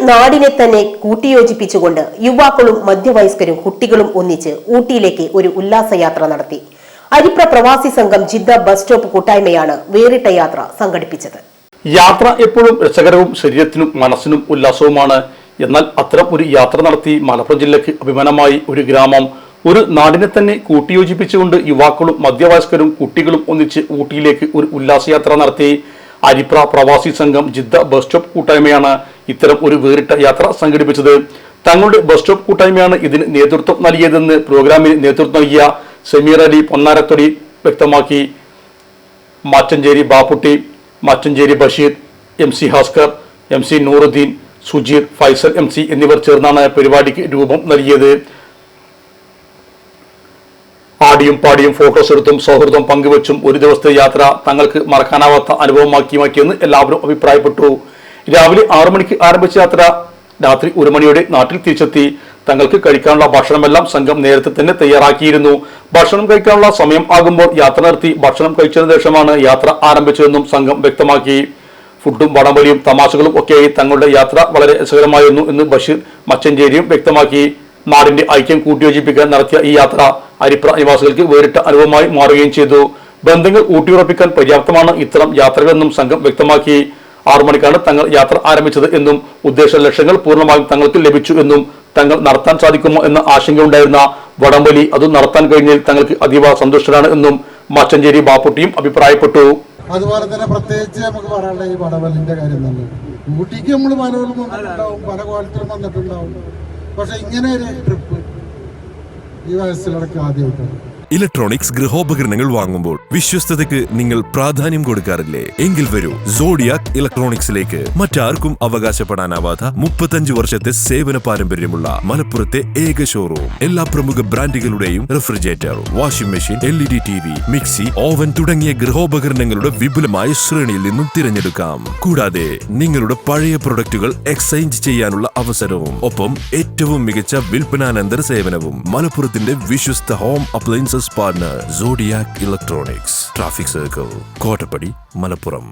നാടിനെ തന്നെ കൂട്ടിയോജിപ്പിച്ചുകൊണ്ട് യുവാക്കളും മധ്യവയസ്കരും കുട്ടികളും ഒന്നിച്ച് ഊട്ടിയിലേക്ക് ഒരു ഉല്ലാസയാത്ര നടത്തി. അരിപ്ര പ്രവാസി സംഘം ജിദ്ദ ബസ് സ്റ്റോപ്പ് കൂട്ടായ്മയാണ് വേറിട്ട യാത്ര സംഘടിപ്പിച്ചത്. യാത്ര എപ്പോഴും രസകരവും ശരീരത്തിനും മനസ്സിനും ഉല്ലാസവുമാണ്. എന്നാൽ അത്തരം ഒരു യാത്ര നടത്തി മലപ്പുറം ജില്ലയ്ക്ക് അഭിമാനമായി ഒരു ഗ്രാമം, ഒരു നാടിനെ തന്നെ കൂട്ടിയോജിപ്പിച്ചുകൊണ്ട് യുവാക്കളും മധ്യവയസ്കരും കുട്ടികളും ഒന്നിച്ച് ഊട്ടിയിലേക്ക് ഒരു ഉല്ലാസയാത്ര നടത്തി. അരിപ്ര പ്രവാസി സംഘം ജിദ്ദ ബസ് സ്റ്റോപ്പ് കൂട്ടായ്മയാണ് ഇത്തരം ഒരു വേറിട്ട യാത്ര സംഘടിപ്പിച്ചത്. തങ്ങളുടെ ബസ് സ്റ്റോപ്പ് കൂട്ടായ്മയാണ് ഇതിന് നേതൃത്വം നൽകിയതെന്ന് പ്രോഗ്രാമിന് നേതൃത്വം നൽകിയ സമീർ അലി പൊന്നാരത്തൊടി വ്യക്തമാക്കി. മാച്ചഞ്ചേരി Bapputty, മാച്ചഞ്ചേരി Basheer, MC Haskar, MC Nooruddeen, Sujeer, Faisal MC എന്നിവർ ചേർന്നാണ് പരിപാടിക്ക് രൂപം നൽകിയത്. ആടിയും പാടിയും ഫോട്ടോസ് എടുത്തും സൗഹൃദം പങ്കുവച്ചും ഒരു ദിവസത്തെ യാത്ര തങ്ങൾക്ക് മറക്കാനാവാത്ത അനുഭവമാക്കി മാറ്റിയെന്ന് എല്ലാവരും അഭിപ്രായപ്പെട്ടു. രാവിലെ 6 മണിക്ക് ആരംഭിച്ച യാത്ര രാത്രി 1 മണിയോടെ നാട്ടിൽ തിരിച്ചെത്തി. തങ്ങൾക്ക് കഴിക്കാനുള്ള ഭക്ഷണമെല്ലാം സംഘം നേരത്തെ തന്നെ തയ്യാറാക്കിയിരുന്നു. ഭക്ഷണം കഴിക്കാനുള്ള സമയം ആകുമ്പോൾ യാത്ര നിർത്തി ഭക്ഷണം കഴിച്ചതിനു ശേഷമാണ് യാത്ര ആരംഭിച്ചതെന്നും സംഘം വ്യക്തമാക്കി. ഫുഡും വടംവലിയും തമാശകളും ഒക്കെയായി തങ്ങളുടെ യാത്ര വളരെ രസകരമായിരുന്നു എന്ന് ബഷീർ മച്ചഞ്ചേരിയും വ്യക്തമാക്കി. നാടിന്റെ ഐക്യം കൂട്ടിയോജിപ്പിക്കാൻ നടത്തിയ ഈ യാത്ര അരിപ്ര നിവാസികൾക്ക് വേറിട്ട അനുഭവമായി മാറുകയും ചെയ്തു. ബന്ധങ്ങൾ ഊട്ടിയുറപ്പിക്കാൻ പര്യാപ്തമാണ് ഇത്തരം യാത്രകളെന്നും സംഘം വ്യക്തമാക്കി. 6 മണിക്കാണ് തങ്ങൾ യാത്ര ആരംഭിച്ചത് എന്നും ഉദ്ദേശ ലക്ഷ്യങ്ങൾ പൂർണ്ണമായും തങ്ങൾക്ക് ലഭിച്ചു എന്നും തങ്ങൾ നടത്താൻ സാധിക്കുമോ എന്ന ആശങ്കയുണ്ടായിരുന്ന വടംവലി അതും നടത്താൻ കഴിഞ്ഞതിൽ തങ്ങൾക്ക് അതീവ സന്തുഷ്ടരാണ് എന്നും മച്ചഞ്ചേരി ബാപ്പുട്ടിയും അഭിപ്രായപ്പെട്ടു. അതുപോലെ തന്നെ പ്രത്യേകിച്ച് നമുക്ക് പറയാനുള്ള ഈ വടംവലിന്റെ കാര്യം തന്നെ, ഊട്ടിക്ക് നമ്മൾ പലവരും വന്നിട്ടുണ്ടാവും, പല കോലത്തിലും വന്നിട്ടുണ്ടാവും. പക്ഷെ ഇങ്ങനെ ഒരു ട്രിപ്പ് ഈ വയസ്സിലടക്കം ആദ്യമായിട്ടാണ്. ഇലക്ട്രോണിക്സ് ഗൃഹോപകരണങ്ങൾ വാങ്ങുമ്പോൾ വിശ്വസ്തതയ്ക്ക് നിങ്ങൾ പ്രാധാന്യം കൊടുക്കാറില്ലേ? എങ്കിൽ വരൂ സോഡിയാക് ഇലക്ട്രോണിക്സിലേക്ക്. മറ്റാർക്കും അവകാശപ്പെടാനാവാത്ത 35 വർഷത്തെ സേവന പാരമ്പര്യമുള്ള മലപ്പുറത്തെ ഏക ഷോറൂം. എല്ലാ പ്രമുഖ ബ്രാൻഡുകളുടെയും refrigerator, washing machine, LED TV, mixie, oven തുടങ്ങിയ ഗൃഹോപകരണങ്ങളുടെ വിപുലമായ ശ്രേണിയിൽ നിന്നും തിരഞ്ഞെടുക്കാം. കൂടാതെ നിങ്ങളുടെ പഴയ പ്രൊഡക്റ്റുകൾ എക്സ്ചേഞ്ച് ചെയ്യാനുള്ള അവസരവും, ഒപ്പം ഏറ്റവും മികച്ച വിൽപ്പനാനന്തര സേവനവും. മലപ്പുറത്തിന്റെ വിശ്വസ്ത home appliances partner Zodiac electronics, traffic circle, Kottappadi, Malappuram.